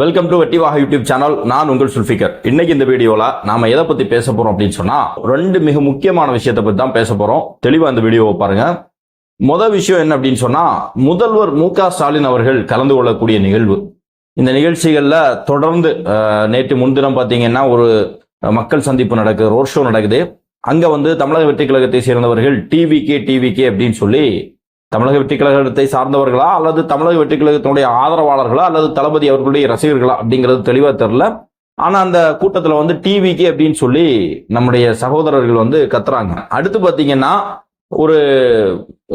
Welcome to வெட்டிவாக YouTube channel. நான் உங்கள் சுல்ஃபிகர். இன்னைக்கு இந்த வீடியோல நாம எதை பத்தி பேச போறோம் அப்படின்னு சொன்னா, ரெண்டு மிக முக்கியமான விஷயத்தை பத்தி தான் பேச போறோம். தெளிவா இந்த வீடியோவை பாருங்க. முதல் விஷயம் என்ன அப்படின்னு சொன்னா, முதல்வர் மு.க. ஸ்டாலின் அவர்கள் கலந்து கொள்ளக்கூடிய நிகழ்வு. இந்த நிகழ்ச்சிகள்ல தொடர்ந்து நேற்று முன்தினம் பாத்தீங்கன்னா ஒரு மக்கள் சந்திப்பு நடக்குது, ரோட் ஷோ நடக்குது. அங்க தமிழக வெற்றி கழகத்தை சேர்ந்தவர்கள் டிவிகே அப்படின்னு சொல்லி தமிழக வெற்றி கழகத்தை சார்ந்தவர்களா அல்லது தமிழக வெற்றி கழகத்தினுடைய ஆதரவாளர்களா அல்லது தளபதி அவர்களுடைய ரசிகர்களா அப்படிங்கிறது தெளிவா தெரியல. ஆனா அந்த கூட்டத்துல டிவிகே அப்படின்னு சொல்லி நம்முடைய சகோதரர்கள் கத்துறாங்க. அடுத்து பாத்தீங்கன்னா ஒரு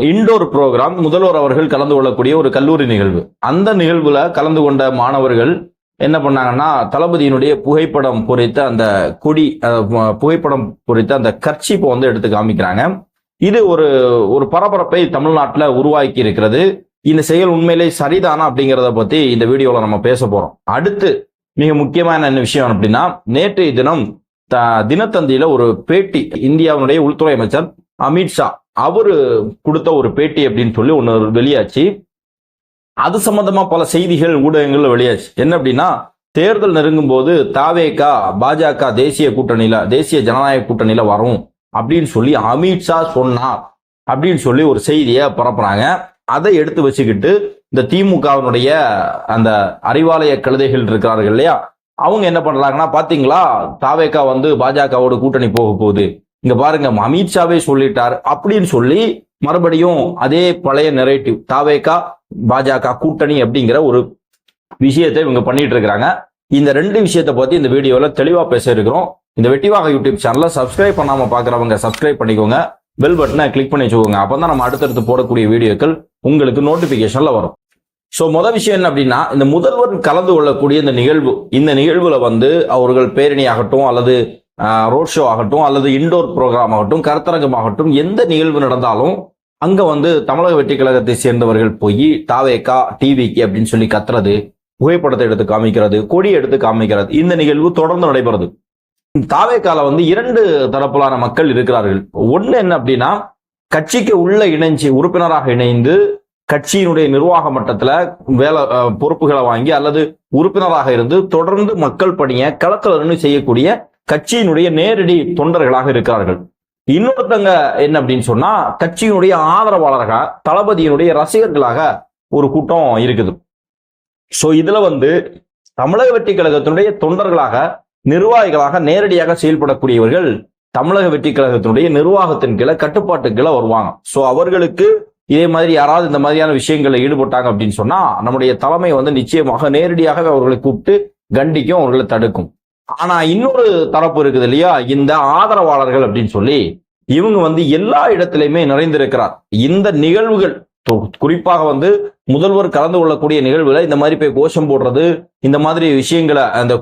இன்டோர் ப்ரோக்ராம், முதல்வர் அவர்கள் கலந்து கொள்ளக்கூடிய ஒரு கல்லூரி நிகழ்வு. அந்த நிகழ்வுல கலந்து கொண்ட மாணவர்கள் என்ன பண்ணாங்கன்னா, தளபதியினுடைய புகைப்படம் பொறித்த அந்த கொடி, புகைப்படம் பொறித்த அந்த கர்ச்சீப்பை எடுத்து காமிக்கிறாங்க. இது ஒரு பரபரப்பை தமிழ்நாட்டில் உருவாக்கி இருக்கிறது. இந்த செயல் உண்மையிலே சரிதானா அப்படிங்கிறத பத்தி இந்த வீடியோல நம்ம பேச போறோம். அடுத்து மிக முக்கியமான என்ன விஷயம் அப்படின்னா, நேற்றைய தினம் தினத்தந்தியில ஒரு பேட்டி, இந்தியாவுடைய உள்துறை அமைச்சர் அமித்ஷா அவரு கொடுத்த ஒரு பேட்டி அப்படின்னு சொல்லி ஒன்னு வெளியாச்சு. அது சம்பந்தமா பல செய்திகள் ஊடகங்கள்ல வெளியாச்சு. என்ன அப்படின்னா, தேர்தல் நெருங்கும் போது தவேக பாஜக தேசிய ஜனநாயக கூட்டணியில வரும் அப்படின்னு சொல்லி அமித்ஷா சொன்னார் அப்படின்னு சொல்லி ஒரு செய்தியை பரப்புறாங்க. அதை எடுத்து வச்சுக்கிட்டு இந்த திமுகவினுடைய அந்த அறிவாலய கழுதைகள் இருக்கிறார்கள் இல்லையா, அவங்க என்ன பண்றாங்கன்னா, பாத்தீங்களா தவேக பாஜகவோட கூட்டணி போக போகுது, இங்க பாருங்க அமித்ஷாவே சொல்லிட்டார் அப்படின்னு சொல்லி மறுபடியும் அதே பழைய நெரேட்டிவ், தவேக பாஜக கூட்டணி அப்படிங்கிற ஒரு விஷயத்தை இவங்க பண்ணிட்டு இருக்கிறாங்க. இந்த ரெண்டு விஷயத்தை பத்தி இந்த வீடியோல தெளிவா பேச இருக்கிறோம். இந்த வெட்டிவாக யூடியூப் சேனலை சப்ஸ்கிரைப் பண்ணாம பாக்குறவங்க சப்ஸ்கிரைப் பண்ணிக்கோங்க, பெல் பட்டனை கிளிக் பண்ணி வச்சுக்கோங்க. அப்பதான் நம்ம அடுத்தடுத்து போடக்கூடிய வீடியோக்கள் உங்களுக்கு நோட்டிபிகேஷன்ல வரும். சோ முதல் விஷயம் என்ன அப்படின்னா, இந்த முதல்வர் கலந்து கொள்ளக்கூடிய இந்த நிகழ்வுல அவர்கள் பேரணி ஆகட்டும் அல்லது ரோட் ஷோ ஆகட்டும் அல்லது இன்டோர் ப்ரோக்ராம் ஆகட்டும் கருத்தரங்கம் ஆகட்டும், எந்த நிகழ்வு நடந்தாலும் அங்க தமிழக வெற்றி கழகத்தை சேர்ந்தவர்கள் போய் தவேக டிவிகே அப்படின்னு சொல்லி கத்துறது, புகைப்படத்தை எடுத்து காமிக்கிறது, கொடி எடுத்து காமிக்கிறது, இந்த நிகழ்வு தொடர்ந்து நடைபெறுது. தவேகால இரண்டு தரப்பிலான மக்கள் இருக்கிறார்கள். ஒண்ணு என்ன அப்படின்னா, கட்சிக்கு உள்ள உறுப்பினராக இணைந்து கட்சியினுடைய நிர்வாக மட்டத்துல பொறுப்புகளை வாங்கி அல்லது உறுப்பினராக இருந்து தொடர்ந்து மக்கள் பணியை களத்துல செய்யக்கூடிய கட்சியினுடைய நேரடி தொண்டர்களாக இருக்கிறார்கள். இன்னொருத்தங்க என்ன அப்படின்னு சொன்னா, கட்சியினுடைய ஆதரவாளராக தளபதியினுடைய ரசிகர்களாக ஒரு கூட்டம் இருக்குது. சோ இதுல தமிழக வெற்றி கழகத்தினுடைய தொண்டர்களாக நிர்வாகிகளாக நேரடியாக செயல்படக்கூடியவர்கள் தமிழக வெற்றி கழகத்தினுடைய நிர்வாகத்தின் கீழே கட்டுப்பாட்டு கீழே வருவாங்க. சோ அவர்களுக்கு இதே மாதிரி யாராவது இந்த மாதிரியான விஷயங்களை ஈடுபட்டாங்க அப்படின்னு சொன்னா, நம்முடைய தலைமை நிச்சயமாக நேரடியாக அவர்களை கூப்பிட்டு கண்டிக்கும், அவர்களை தடுக்கும். ஆனா இன்னொரு தரப்பு இருக்குது இல்லையா, இந்த ஆதரவாளர்கள் அப்படின்னு சொல்லி இவங்க எல்லா இடத்திலையுமே நிறைந்திருக்கிறார். இந்த நிகழ்வுகள் குறிப்பாக முதல்வர் கலந்து கொள்ளக்கூடிய நிகழ்வுல இந்த மாதிரி போய் கோஷம் போடுறது, இந்த மாதிரி விஷயங்களை அந்த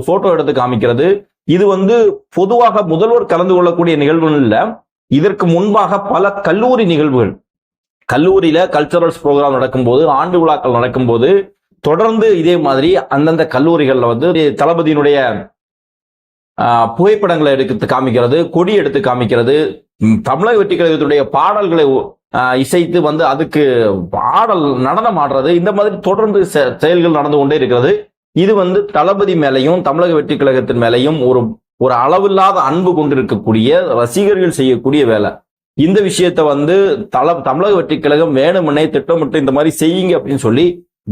போட்டோ எடுத்து காமிக்கிறது, இது பொதுவாக முதல்வர் கலந்து கொள்ளக்கூடிய நிகழ்வுகள் இல்ல. இதற்கு முன்பாக பல கல்லூரி நிகழ்வுகள், கல்லூரியில கல்ச்சரல்ஸ் ப்ரோக்ராம் நடக்கும்போது, ஆண்டு விழாக்கள் நடக்கும்போது தொடர்ந்து இதே மாதிரி அந்தந்த கல்லூரிகள்ல தளபதியினுடைய புகைப்படங்களை எடுத்து காமிக்கிறது, கொடி எடுத்து காமிக்கிறது, தமிழக வெற்றி கழகத்துடைய பாடல்களை இசைத்து அதுக்கு பாடல் நடனம் ஆடுறது, இந்த மாதிரி தொடர்ந்து செயல்கள் நடந்து கொண்டே இருக்கிறது. இது தளபதி மேலையும் தமிழக வெற்றி கழகத்தின் மேலையும் ஒரு அளவில்லாத அன்பு கொண்டிருக்கக்கூடிய ரசிகர்கள் செய்யக்கூடிய வேலை. இந்த விஷயத்த தமிழக வெற்றி கழகம் வேணும்னே திட்டமிட்டு இந்த மாதிரி செய்யுங்க அப்படின்னு சொல்லி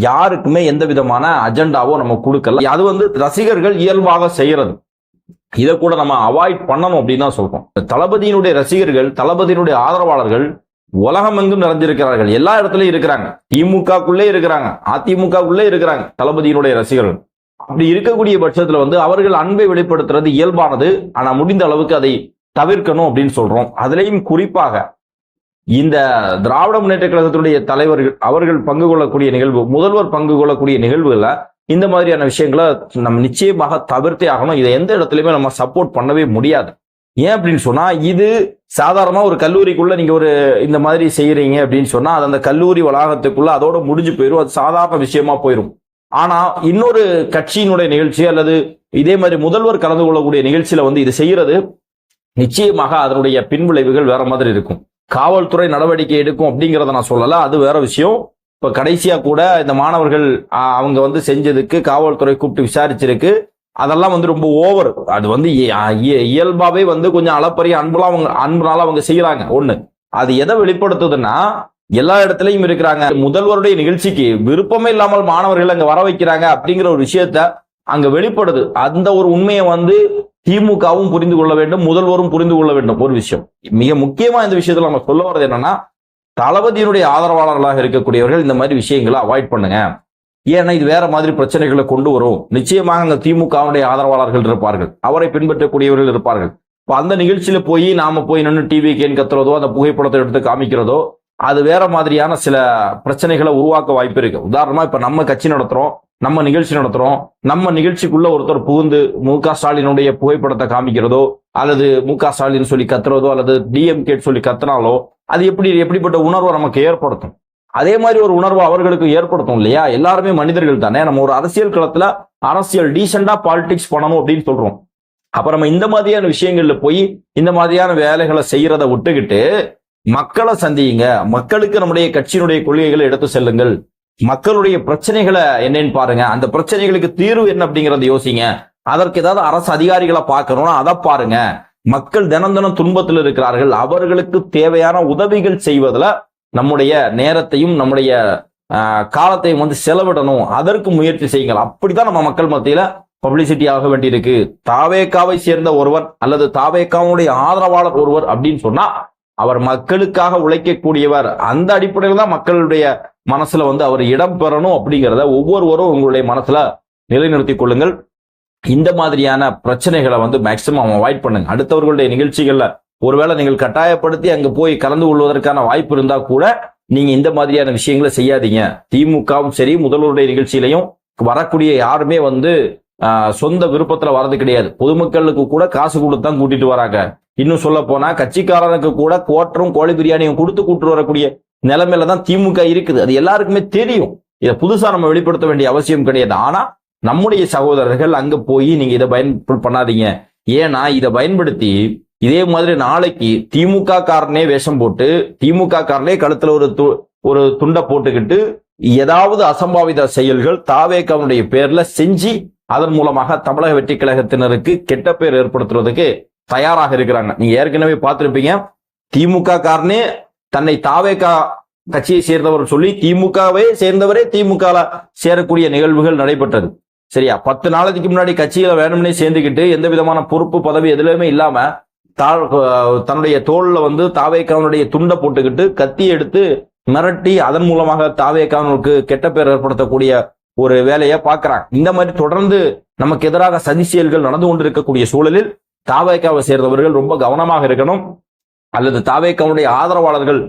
யாருக்குமே எந்த விதமான அஜெண்டாவோ நம்ம கொடுக்கல. அது ரசிகர்கள் இயல்பாக செய்யறது. இதை கூட நம்ம அவாய்ட் பண்ணணும் அப்படின்னு தான் சொல்றோம். தளபதியினுடைய ரசிகர்கள், தளபதியினுடைய ஆதரவாளர்கள் உலகமெங்கும் நிறைஞ்சிருக்கிறார்கள், எல்லா இடத்துலயும் இருக்கிறாங்க. திமுகக்குள்ளே இருக்கிறாங்க, அதிமுகக்குள்ளே இருக்கிறாங்க தளபதியினுடைய ரசிகர்கள். அப்படி இருக்கக்கூடிய பட்சத்துல அவர்கள் அன்பை வெளிப்படுத்துறது இயல்பானது. ஆனா முடிந்த அளவுக்கு அதை தவிர்க்கணும் அப்படின்னு சொல்றோம். அதுலயும் குறிப்பாக இந்த திராவிட முன்னேற்ற கழகத்தினுடைய தலைவர்கள் அவர்கள் பங்கு கொள்ளக்கூடிய நிகழ்வு, முதல்வர் பங்கு கொள்ளக்கூடிய நிகழ்வுல இந்த மாதிரியான விஷயங்களை நம்ம நிச்சயமாக தவிர்த்தே ஆகணும். இதை எந்த இடத்துலயுமே நம்ம சப்போர்ட் பண்ணவே முடியாது. ஏன் அப்படின்னு சொன்னா, இது சாதாரணமா ஒரு கல்லூரிக்குள்ள நீங்க இந்த மாதிரி செய்யறீங்க அப்படின்னு சொன்னா, அது அந்த கல்லூரி வளாகத்துக்குள்ள அதோட முடிஞ்சு போயிடும், அது சாதாரண விஷயமா போயிடும். ஆனா இன்னொரு கட்சியினுடைய நிகழ்ச்சி அல்லது இதே மாதிரி முதல்வர் கலந்து கொள்ளக்கூடிய நிகழ்ச்சியில இது செய்யறது நிச்சயமாக அதனுடைய பின்விளைவுகள் வேற மாதிரி இருக்கும். காவல்துறை நடவடிக்கை எடுக்கும் அப்படிங்கிறத நான் சொல்லல, அது வேற விஷயம். இப்ப கடைசியா கூட இந்த மாணவர்கள் அவங்க வந்து செஞ்சதுக்கு காவல்துறை கூப்பிட்டு விசாரிச்சிருக்கு. அதெல்லாம் வந்து ரொம்ப ஓவர். அது வந்து இயல்பாவே வந்து கொஞ்சம் அளப்பரிய அன்புனால அவங்க செய்யறாங்க. ஒண்ணு அது எதை வெளிப்படுத்துதுன்னா, எல்லா இடத்துலயும் இருக்கிறாங்க. முதல்வருடைய நிகழ்ச்சிக்கு விருப்பமே இல்லாமல் மாணவர்கள் அங்க வர வைக்கிறாங்க அப்படிங்கிற ஒரு விஷயத்த அங்க வெளிப்படுது. அந்த ஒரு உண்மையை வந்து திமுகவும் புரிந்து கொள்ள வேண்டும், முதல்வரும் புரிந்து கொள்ள வேண்டும். ஒரு விஷயம் மிக முக்கியமா இந்த விஷயத்துல நம்ம சொல்ல வர்றது என்னன்னா, தளபதியினுடைய ஆதரவாளர்களாக இருக்கக்கூடியவர்கள் இந்த மாதிரி விஷயங்களை அவாய்ட் பண்ணுங்க. ஏன்னா இது வேற மாதிரி பிரச்சனைகளை கொண்டு வரும். நிச்சயமாக அங்க திமுகவுடைய ஆதரவாளர்கள் இருப்பார்கள், அவரை பின்பற்றக்கூடியவர்கள் இருப்பார்கள். இப்ப அந்த நிகழ்ச்சியில போய் நாம போய் நின்று டிவி கேன் கத்துறதோ, அந்த புகைப்படத்தை எடுத்து காமிக்கிறதோ, அது வேற மாதிரியான சில பிரச்சனைகளை உருவாக்க வாய்ப்பு இருக்கு. உதாரணமா இப்ப நம்ம கட்சி நடத்துறோம், நம்ம நிகழ்ச்சி நடத்துறோம், நம்ம நிகழ்ச்சிக்குள்ள ஒருத்தர் புகுந்து மு.க. ஸ்டாலினுடைய புகைப்படத்தை காமிக்கிறதோ, அல்லது மு.க. ஸ்டாலின் சொல்லி கத்துறதோ, அல்லது டிஎம்கே சொல்லி கத்துனாலோ, அது எப்படிப்பட்ட உணர்வை நமக்கு ஏற்படுத்தும். அதே மாதிரி ஒரு உணர்வு அவர்களுக்கு ஏற்படுத்தும் இல்லையா? எல்லாருமே மனிதர்கள் தானே. நம்ம ஒரு அரசியல் களத்துல அரசியல் டீசெண்டா பாலிடிக்ஸ் பண்ணணும் அப்படின்னு சொல்றோம். அப்ப நம்ம இந்த மாதிரியான விஷயங்கள்ல போய் இந்த மாதிரியான வேலைகளை செய்யறதை விட்டுக்கிட்டு மக்களை சந்தியுங்க, மக்களுக்கு நம்முடைய கட்சியினுடைய கொள்கைகளை எடுத்து செல்லுங்கள், மக்களுடைய பிரச்சனைகளை என்னன்னு பாருங்க, அந்த பிரச்சனைகளுக்கு தீர்வு என்ன அப்படிங்கறத யோசிங்க. அதற்கு ஏதாவது அரசு அதிகாரிகளை பார்க்கணும்னா அதை பாருங்க. மக்கள் தினம் தினம் துன்பத்தில் இருக்கிறார்கள், அவர்களுக்கு தேவையான உதவிகள் செய்வதில் நம்முடைய நேரத்தையும் நம்முடைய காலத்தையும் வந்து செலவிடணும். அதற்கு முயற்சி செய்யுங்கள். அப்படித்தான் நம்ம மக்கள் மத்தியில பப்ளிசிட்டி ஆக வேண்டியிருக்கு. தாவேகாவை சேர்ந்த ஒருவர் அல்லது தாவேகாவுடைய ஆதரவாளர் ஒருவர் அப்படின்னு சொன்னா அவர் மக்களுக்காக உழைக்கக்கூடியவர். அந்த அடிப்படையில் தான் மக்களுடைய மனசுல வந்து அவர் இடம் பெறணும் அப்படிங்கிறத ஒவ்வொருவரும் உங்களுடைய மனசுல நிலைநிறுத்திக் கொள்ளுங்கள். இந்த மாதிரியான பிரச்சனைகளை வந்து மேக்சிமம் அவாய்ட் பண்ணுங்க. அடுத்தவர்களுடைய நிகழ்ச்சிகள்ல ஒருவேளை நீங்கள் கட்டாயப்படுத்தி அங்க போய் கலந்து கொள்வதற்கான வாய்ப்பு இருந்தா கூட நீங்க இந்த மாதிரியான விஷயங்களை செய்யாதீங்க. திமுகவும் சரி, முதல்வருடைய நிகழ்ச்சியிலையும் வரக்கூடிய யாருமே வந்து சொந்த விருப்பத்துல வர்றது கிடையாது. பொதுமக்களுக்கு கூட காசு கொடுத்து தான் கூட்டிட்டு வராங்க. இன்னும் சொல்ல போனா கட்சிக்காரனுக்கு கூட கோட்டரும் கோழி பிரியாணியும் கொடுத்து கூட்டு வரக்கூடிய நிலைமையில தான் திமுக இருக்குது. அது எல்லாருக்குமே தெரியும். இதை புதுசா நம்ம வெளிப்படுத்த வேண்டிய அவசியம் கிடையாது. ஆனா நம்முடைய சகோதரர்கள் அங்க போய் நீங்க இதை பண்ணாதீங்க. ஏன்னா இதை பயன்படுத்தி இதே மாதிரி நாளைக்கு திமுக காரனே வேஷம் போட்டு, திமுக காரனே கழுத்துல ஒரு துண்டை போட்டுக்கிட்டு ஏதாவது அசம்பாவித செயல்கள் தாவேகாவுடைய பேர்ல செஞ்சு அதன் மூலமாக தமிழக வெற்றி கழகத்தினருக்கு கெட்ட பேர் ஏற்படுத்துறதுக்கு தயாராக இருக்கிறாங்க. நீங்க ஏற்கனவே பார்த்திருப்பீங்க, திமுக காரனே தன்னை தாவேகா கட்சியை சேர்ந்தவர் சொல்லி திமுகவே சேர்ந்தவரே திமுக சேரக்கூடிய நிகழ்வுகள் நடைபெற்றது. சரியா? 10 நாளைக்கு முன்னாடி கட்சியில வேணும்னே சேர்ந்துக்கிட்டு எந்த விதமான பொறுப்பு பதவி எதுலையுமே இல்லாம தன்னுடைய தோல்ல வந்து தாவேகாவுடைய துண்டை போட்டுக்கிட்டு கத்தி எடுத்து மிரட்டி அதன் மூலமாக தாவேகாவுக்கு கெட்ட பேர் ஏற்படுத்தக்கூடிய ஒரு வேலையை பார்க்கிறாங்க. இந்த மாதிரி தொடர்ந்து நமக்கு எதிராக சதி செயல்கள் நடந்து கொண்டிருக்கக்கூடிய சூழலில் தாவேகாவை சேர்ந்தவர்கள் ரொம்ப கவனமாக இருக்கணும். அல்லது தாவேகாவுடைய ஆதரவாளர்கள்,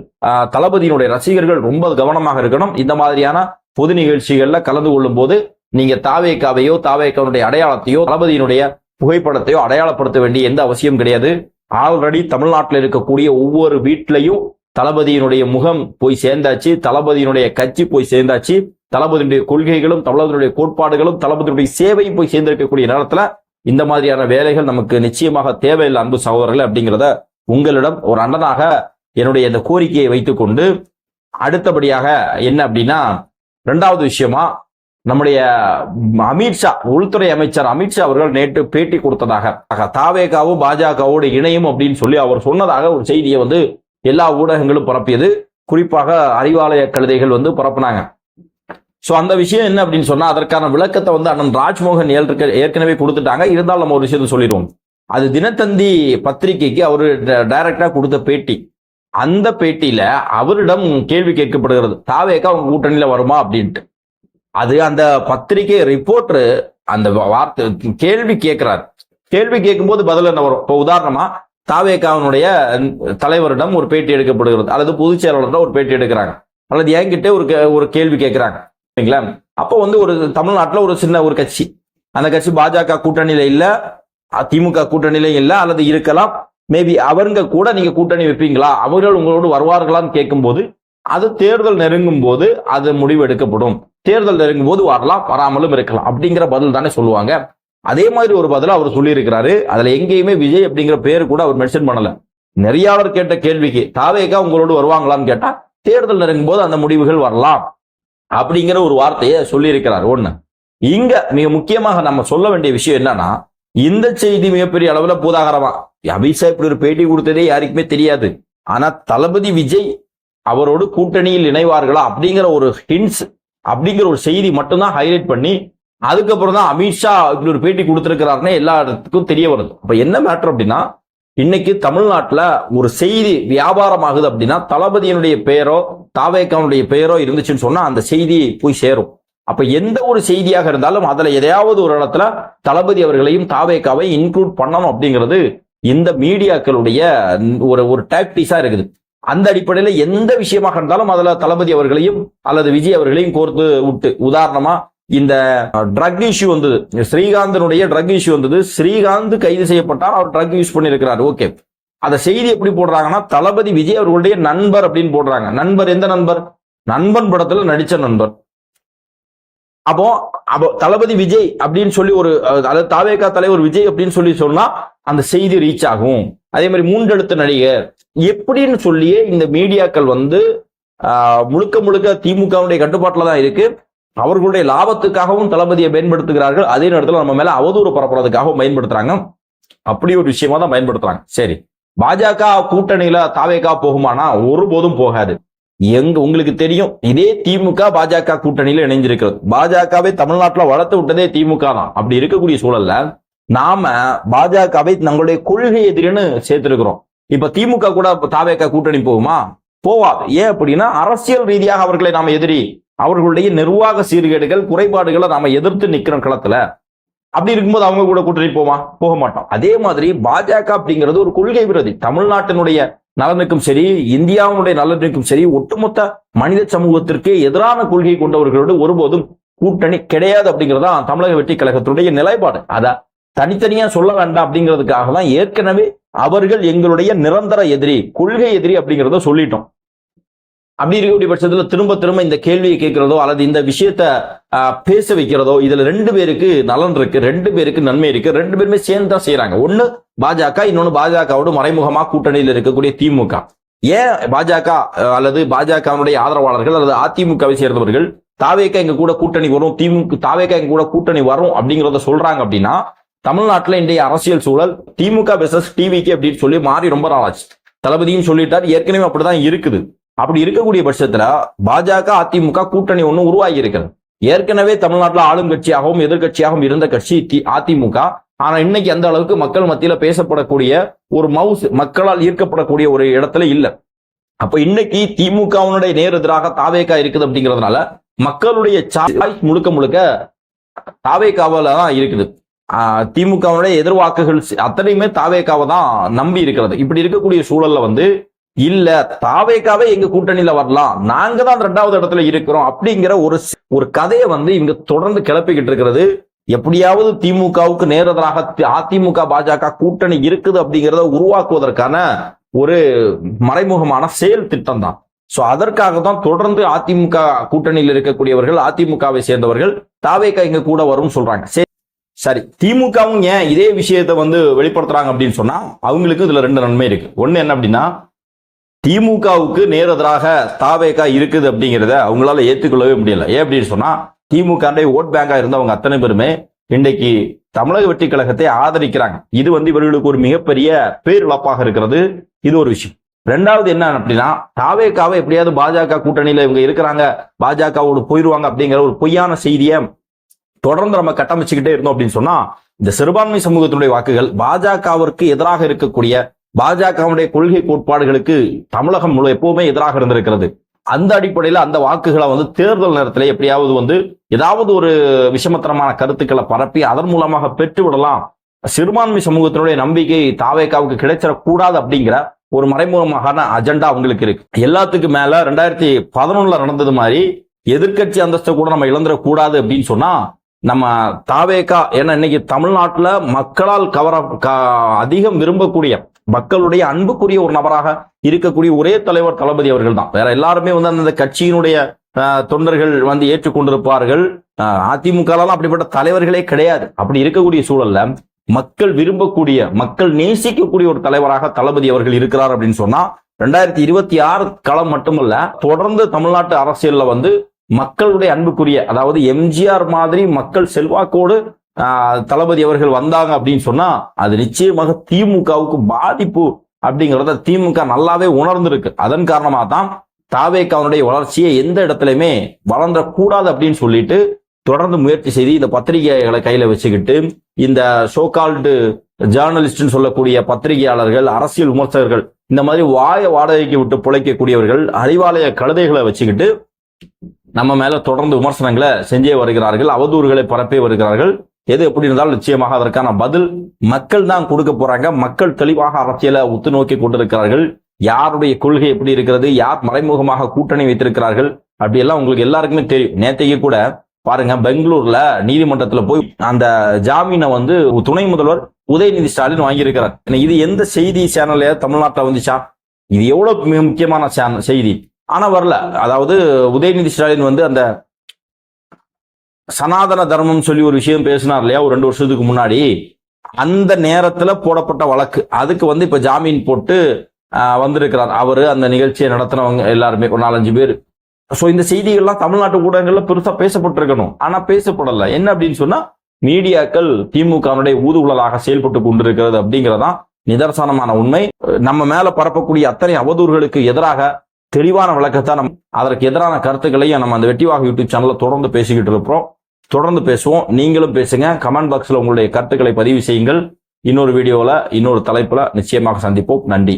தளபதியினுடைய ரசிகர்கள் ரொம்ப கவனமாக இருக்கணும். இந்த மாதிரியான பொது நிகழ்ச்சிகள்ல கலந்து கொள்ளும் போது நீங்க தாவேகாவையோ தாவேகாவுடைய அடையாளத்தையோ தளபதியினுடைய புகைப்படத்தையோ அடையாளப்படுத்த வேண்டிய எந்த அவசியம் கிடையாது. ஆல்ரெடி தமிழ்நாட்டில் இருக்கக்கூடிய ஒவ்வொரு வீட்டிலையும் தளபதியினுடைய முகம் போய் சேர்ந்தாச்சு, தளபதியினுடைய கட்சி போய் சேர்ந்தாச்சு, தளபதியுடைய கொள்கைகளும் தளபதியுடைய கோட்பாடுகளும் தளபதியுடைய சேவையும் போய் சேர்ந்திருக்கக்கூடிய நேரத்துல இந்த மாதிரியான வேலைகள் நமக்கு நிச்சயமாக தேவையில்லை அன்பு சகோதரர்கள். அப்படிங்கிறத உங்களிடம் ஒரு அண்ணனாக என்னுடைய இந்த கோரிக்கையை வைத்துக்கொண்டு, அடுத்தபடியாக என்ன அப்படின்னா, 2வது விஷயமா நம்முடைய அமித்ஷா, உள்துறை அமைச்சர் அமித்ஷா அவர்கள் நேற்று பேட்டி கொடுத்ததாக தாவேகாவும் பாஜகவோடு இணையும் அப்படின்னு சொல்லி அவர் சொன்னதாக ஒரு செய்தியை வந்து எல்லா ஊடகங்களும் பரப்பியது. குறிப்பாக அறிவாலய கழுதைகள் வந்து பரப்புனாங்க. சோ அந்த விஷயம் என்ன அப்படின்னு சொன்னா, அதற்கான விளக்கத்தை வந்து அண்ணன் ராஜ்மோகன் ஏற்கனவே கொடுத்துட்டாங்க. இருந்தாலும் நம்ம ஒரு விஷயத்தை சொல்லிடுவோம். அது தினத்தந்தி பத்திரிகைக்கு அவரு டைரக்டா கொடுத்த பேட்டி. அந்த பேட்டியில அவரிடம் கேள்வி கேட்கப்படுகிறது, தாவேகா உங்க கூட்டணியில வருமா அப்படின்ட்டு. அது அந்த பத்திரிகை ரிப்போர்ட்டர் அந்த வார்த்தை கேள்வி கேட்கிறார். கேள்வி கேட்கும்போது பதில் என்ன வரும்? இப்போ உதாரணமா தாவேகாவுடைய தலைவரிடம் ஒரு பேட்டி எடுக்கப்படுகிறது, அல்லது பொதுச் செயலாளரிடம் ஒரு பேட்டி எடுக்கிறாங்க, அல்லது என்கிட்ட ஒரு கேள்வி கேட்கிறாங்க. சரிங்களா? அப்போ வந்து ஒரு தமிழ்நாட்டில் ஒரு சின்ன ஒரு கட்சி, அந்த கட்சி பாஜக கூட்டணியில இல்ல, திமுக கூட்டணியில இல்ல, அல்லது இருக்கலாம், மேபி அவங்க கூட நீங்க கூட்டணி வைப்பீங்களா, அவர்கள் உங்களோடு வருவார்களான்னு கேட்கும்போது அது தேர்தல் நெருங்கும் போது அது முடிவு எடுக்கப்படும். தேர்தல் நெருங்கும் போது வரலாம், வராமலும் இருக்கலாம் அப்படிங்கிற பதில் தானே சொல்லுவாங்க. அதே மாதிரி ஒரு பதில் அவர் சொல்லி இருக்கிறாரு. அதுல எங்கேயுமே விஜய் அப்படிங்கிற பேரு கூட அவர் மென்ஷன் பண்ணல. நெறியாளர் கேட்ட கேள்விக்கு தாவேகா உங்களோடு வருவாங்களான்னு கேட்டா தேர்தல் நெருங்கும் போது அந்த முடிவுகள் வரலாம் அப்படிங்கிற ஒரு வார்த்தையை சொல்லி இருக்கிறார். ஒண்ணு இங்க மிக முக்கியமாக நம்ம சொல்ல வேண்டிய விஷயம் என்னன்னா, இந்த செய்தி மிகப்பெரிய அளவுல பூதாகரமா அபிஷா இப்படி ஒரு பேட்டி கொடுத்ததே யாருக்குமே தெரியாது. ஆனா தளபதி விஜய் அவரோடு கூட்டணியில் இணைவார்களா அப்படிங்கிற ஒரு ஹிண்ட்ஸ் அப்படிங்கிற ஒரு செய்தி மட்டும்தான் ஹைலைட் பண்ணி அதுக்கப்புறம் தான் அமித்ஷா இப்படி ஒரு பேட்டி கொடுத்திருக்கிறாருன்னு எல்லா இடத்துக்கும் தெரிய வருது. அப்ப என்ன மேட்டர் அப்படின்னா, இன்னைக்கு தமிழ்நாட்டுல ஒரு செய்தி வியாபாரம் ஆகுது அப்படின்னா தளபதியினுடைய பெயரோ தாவேக்காவுடைய பெயரோ இருந்துச்சுன்னு சொன்னா அந்த செய்தி போய் சேரும். அப்ப எந்த ஒரு செய்தியாக இருந்தாலும் அதுல எதையாவது ஒரு இடத்துல தளபதி அவர்களையும் தாவேக்காவை இன்க்ளூட் பண்ணணும் அப்படிங்கிறது இந்த மீடியாக்களுடைய ஒரு டாக்டிஸா இருக்குது. அந்த அடிப்படையில எந்த விஷயமாக இருந்தாலும் அதுல தளபதி அவர்களையும் அல்லது விஜய் அவர்களையும் கோர்த்து விட்டு, உதாரணமா இந்த ட்ரக் இஷ்யூ வந்தது, ஸ்ரீகாந்தனுடைய ட்ரக் இஷ்யூ வந்தது, ஸ்ரீகாந்த் கைது செய்யப்பட்டார், அவர் ட்ரக் யூஸ் பண்ணிருக்கிறார். ஓகே, அந்த செய்தி எப்படி போடுறாங்கன்னா தளபதி விஜய் அவர்களுடைய நண்பர் அப்படின்னு போடுறாங்க. நண்பர் எந்த நண்பர்? நண்பன் படத்துல நடிச்ச நண்பர். அப்போ தளபதி விஜய் அப்படின்னு சொல்லி ஒரு, அதாவது தாவேகா தலைவர் விஜய் அப்படின்னு சொல்லி சொன்னா அந்த செய்தி ரீச் ஆகும். அதே மாதிரி மூன்றெழுத்து நடிகர் எப்படின்னு சொல்லியே இந்த மீடியாக்கள் வந்து முழுக்க முழுக்க திமுகவுடைய கட்டுப்பாட்டில் தான் இருக்கு. அவர்களுடைய லாபத்துக்காகவும் தளபதியை பயன்படுத்துகிறார்கள். அதே நேரத்தில் நம்ம மேல அவதூறு பரப்புறதுக்காகவும் பயன்படுத்துறாங்க. அப்படி ஒரு விஷயமா தான் பயன்படுத்துறாங்க. சரி, பாஜக கூட்டணியில தாவேகா போகுமானா ஒருபோதும் போகாது. உங்களுக்கு தெரியும், இதே திமுக பாஜக கூட்டணியில இணைஞ்சிருக்கிறது. பாஜகவை தமிழ்நாட்டில் வளர்த்து விட்டதே திமுக தான். அப்படி இருக்கக்கூடிய சூழல்ல நாம பாஜகவை தங்களுடைய கொள்கை எதிரின்னு சேர்த்திருக்கிறோம். இப்ப திமுக கூட தாவேகா கூட்டணி போகுமா? போவாது. ஏன் அப்படின்னா அரசியல் ரீதியாக அவர்களை நாம எதிரி, அவர்களுடைய நிர்வாக சீர்கேடுகள் குறைபாடுகளை நாம எதிர்த்து நிக்கிறோம் களத்துல. அப்படி இருக்கும்போது அவங்க கூட கூட்டணி போக மாட்டோம். அதே மாதிரி பாஜக அப்படிங்கிறது ஒரு கொள்கை விரோதி. தமிழ்நாட்டினுடைய நலனுக்கும் சரி, இந்தியாவுடைய நலனுக்கும் சரி, ஒட்டுமொத்த மனித சமூகத்திற்கு எதிரான கொள்கை கொண்டவர்களோடு ஒருபோதும் கூட்டணி கிடையாது அப்படிங்கிறதா தமிழக வெற்றி கழகத்தினுடைய நிலைப்பாடு. அத தனித்தனியா சொல்ல வேண்டாம் அப்படிங்கிறதுக்காக தான் ஏற்கனவே அவர்கள் எங்களுடைய நிரந்தர எதிரி, கொள்கை எதிரி அப்படிங்கிறத சொல்லிட்டோம். அப்படி இருக்கக்கூடிய பட்சத்துல திரும்ப இந்த கேள்வியை கேட்கிறதோ அல்லது இந்த விஷயத்த பேச வைக்கிறதோ, இதுல ரெண்டு பேருக்கு நலன் இருக்கு, ரெண்டு பேருக்கு நன்மை இருக்கு, ரெண்டு பேருமே சேர்ந்து தான் செய்யறாங்க. ஒண்ணு பாஜக, இன்னொன்னு பாஜகவோடு மறைமுகமா கூட்டணியில் இருக்கக்கூடிய திமுக. ஏன் பாஜக அல்லது பாஜகவுடைய ஆதரவாளர்கள் அல்லது அதிமுகவை சேர்ந்தவர்கள் தாவேகா எங்க கூட கூட்டணி வரும், தாவேகா எங்க கூட கூட்டணி வரும் அப்படிங்கிறத சொல்றாங்க அப்படின்னா, தமிழ்நாட்டில் இன்றைய அரசியல் சூழல் திமுக வெர்சஸ் டிவிக்கு அப்படின்னு சொல்லி மாறி ரொம்ப நாளாச்சு. தளபதியும் சொல்லிட்டார், ஏற்கனவே அப்படிதான் இருக்குது. அப்படி இருக்கக்கூடிய பட்சத்துல பாஜக அதிமுக கூட்டணி ஒண்ணு உருவாகி இருக்கிறது. ஏற்கனவே தமிழ்நாட்டில் ஆளும் கட்சியாகவும் எதிர்கட்சியாகவும் இருந்த கட்சி அதிமுக. ஆனா இன்னைக்கு அந்த அளவுக்கு மக்கள் மத்தியில பேசப்படக்கூடிய ஒரு மக்களால் ஈர்க்கப்படக்கூடிய ஒரு இடத்துல இல்ல. அப்ப இன்னைக்கு திமுகவுடைய நேர் எதிராக தாவேகா இருக்குது அப்படிங்கிறதுனால மக்களுடைய சாய்ஸ் முழுக்க தாவேகாவில தான் இருக்குது. திமுகவுடைய எதிர்வாக்குகள் அத்தனையுமே தாவேகாவை தான் நம்பி இருக்கிறது. இப்படி இருக்கக்கூடிய சூழல்ல வந்து இல்ல தாவேகாவே எங்க கூட்டணியில வரலாம், நாங்க தான் இரண்டாவது இடத்துல இருக்கிறோம் அப்படிங்கிற ஒரு கதையை வந்து இவங்க தொடர்ந்து கிளப்பிக்கிட்டு இருக்கிறது. எப்படியாவது திமுகவுக்கு நேரடியாக அதிமுக பாஜக கூட்டணி இருக்குது அப்படிங்கிறத உருவாக்குவதற்கான ஒரு மறைமுகமான செயல் திட்டம் தான். சோ அதற்காக தான் தொடர்ந்து அதிமுக கூட்டணியில் இருக்கக்கூடியவர்கள், அதிமுகவை சேர்ந்தவர்கள் தாவேகா எங்க கூட வரும் சொல்றாங்க. சரி, திமுகவும் ஏன் இதே விஷயத்தை வந்து வெளிப்படுத்துறாங்க அப்படின்னு சொன்னா அவங்களுக்கு இதுல ரெண்டு நன்மை இருக்கு. ஒண்ணு என்ன அப்படின்னா, திமுகவுக்கு நேரெதிராக தாவேகா இருக்குது அப்படிங்கிறத அவங்களால ஏற்றுக்கொள்ளவே முடியல. ஏன் அப்படின்னு சொன்னா, திமுக ஓட் பேங்கா இருந்தவங்க அத்தனை பேருமே இன்றைக்கு தமிழக வெற்றி கழகத்தை ஆதரிக்கிறாங்க. இது வந்து இவர்களுக்கு ஒரு மிகப்பெரிய பேரிழப்பாக இருக்கிறது. இது ஒரு விஷயம். ரெண்டாவது என்ன அப்படின்னா, தாவேகாவை எப்படியாவது பாஜக கூட்டணியில இவங்க இருக்கிறாங்க, பாஜகவோடு போயிருவாங்க அப்படிங்கிற ஒரு பொய்யான செய்தியை தொடர்ந்து நம்ம கட்டமைச்சுக்கிட்டே இருந்தோம் அப்படின்னு சொன்னா, இந்த சிறுபான்மை சமூகத்தினுடைய வாக்குகள் பாஜகவிற்கு எதிராக இருக்கக்கூடிய பாஜகவுடைய கொள்கை கோட்பாடுகளுக்கு தமிழகம் எப்பவுமே எதிராக இருந்திருக்கிறது. அந்த அடிப்படையில் அந்த வாக்குகளை வந்து தேர்தல் நேரத்தில் எப்படியாவது வந்து ஏதாவது ஒரு விஷமத்தனமான கருத்துக்களை பரப்பி அதன் மூலமாக பெற்று விடலாம், சிறுபான்மை சமூகத்தினுடைய நம்பிக்கை தாவேகாவுக்கு கிடைச்சிடக்கூடாது அப்படிங்கிற ஒரு மறைமுகமான அஜெண்டா அவங்களுக்கு இருக்கு. எல்லாத்துக்கும் மேல 2011 நடந்தது மாதிரி எதிர்கட்சி அந்தஸ்தை கூட நம்ம இழந்துடக்கூடாது அப்படின்னு சொன்னா நம்ம தாவேகா, ஏன்னா இன்னைக்கு தமிழ்நாட்டுல மக்களால் அதிகம் விரும்பக்கூடிய மக்களுடைய அன்புக்குரிய ஒரு நபராக இருக்கக்கூடிய ஒரே தலைவர் தளபதி அவர்கள் தான். வேற எல்லாருமே வந்து அந்த கட்சியினுடைய தொண்டர்கள் வந்து ஏற்றுக்கொண்டிருப்பார்கள். அதிமுக அப்படிப்பட்ட தலைவர்களே கிடையாது. அப்படி இருக்கக்கூடிய சூழல்ல மக்கள் விரும்பக்கூடிய, மக்கள் நேசிக்கக்கூடிய ஒரு தலைவராக தளபதி அவர்கள் இருக்கிறார் அப்படின்னு சொன்னா 2026 களம் மட்டுமல்ல, தொடர்ந்து தமிழ்நாட்டு அரசியல்ல வந்து மக்களுடைய அன்புக்குரிய, அதாவது எம்ஜிஆர் மாதிரி மக்கள் செல்வாக்கோடு தளபதி அவர்கள் வந்தாங்க அப்படின்னு சொன்னா அது நிச்சயமாக திமுகவுக்கு பாதிப்பு அப்படிங்கறத திமுக நல்லாவே உணர்ந்திருக்கு. அதன் காரணமா தான் தாவேக்காவுடைய வளர்ச்சியை எந்த இடத்துலயுமே வளர்ந்துடக்கூடாது அப்படின்னு சொல்லிட்டு தொடர்ந்து முயற்சி செய்து இந்த பத்திரிகைகளை கையில வச்சுக்கிட்டு இந்த சோகால்டு ஜேர்னலிஸ்ட் சொல்லக்கூடிய பத்திரிகையாளர்கள், அரசியல் விமர்சகர்கள், இந்த மாதிரி வாடகைக்கு விட்டு பிழைக்கக்கூடியவர்கள், அறிவாலய கழுதைகளை வச்சுக்கிட்டு நம்ம மேல தொடர்ந்து விமர்சனங்களை செஞ்சே வருகிறார்கள், அவதூறுகளை பரப்பி வருகிறார்கள். எது எப்படி இருந்தாலும் நிச்சயமாக அதற்கான பதில் மக்கள் தான் கொடுக்க போறாங்க. மக்கள் தெளிவாக அரசியலை உத்து நோக்கி கொண்டிருக்கிறார்கள். யாருடைய கொள்கை எப்படி இருக்கிறது, யார் மறைமுகமாக கூட்டணி வைத்திருக்கிறார்கள் அப்படி எல்லாம் உங்களுக்கு எல்லாருக்குமே தெரியும். நேற்றைக்கு கூட பாருங்க, பெங்களூர்ல நீதிமன்றத்துல போய் அந்த ஜாமீனை துணை முதல்வர் உதயநிதி ஸ்டாலின் வாங்கியிருக்கிறார். இது எந்த செய்தி சேனல்ல தமிழ்நாட்டில் வந்துச்சா? இது எவ்வளவு மிக முக்கியமான செய்தி, ஆனா வரல. அதாவது உதயநிதி ஸ்டாலின் அந்த சனாதன தர்மம் சொல்லி ஒரு விஷயம் பேசினார் இல்லையா ஒரு 2 வருஷத்துக்கு முன்னாடி, அந்த நேரத்துல போடப்பட்ட வழக்கு, அதுக்கு இப்ப ஜாமீன் போட்டு வந்திருக்கிறார் அவரு. அந்த நிகழ்ச்சியை நடத்தினவங்க எல்லாருமே ஒரு 4-5 பேர். சோ இந்த செய்திகள்லாம் தமிழ்நாட்டு ஊடகங்கள்ல பெருசா பேசப்பட்டிருக்கணும், ஆனா பேசப்படல. என்ன அப்படின்னு சொன்னா மீடியாக்கள் திமுகவுடைய ஊதுகுழலாக செயல்பட்டு கொண்டிருக்கிறது அப்படிங்கறதான் நிதர்சனமான உண்மை. நம்ம மேல பரப்பக்கூடிய அத்தனை அவதூறுகளுக்கு எதிராக தெளிவான விளக்கத்தை அதற்கு எதிரான கருத்துக்களையும் நம்ம அந்த வெட்டிவாக யூடியூப் சேனல்ல தொடர்ந்து பேசிக்கிட்டு இருக்கிறோம். தொடர்ந்து பேசுவோம். நீங்களும் பேசுங்க. கமெண்ட் பாக்ஸ்ல உங்களுடைய கருத்துக்களை பதிவு செய்யுங்கள். இன்னொரு வீடியோல இன்னொரு தலைப்புல நிச்சயமாக சந்திப்போம். நன்றி.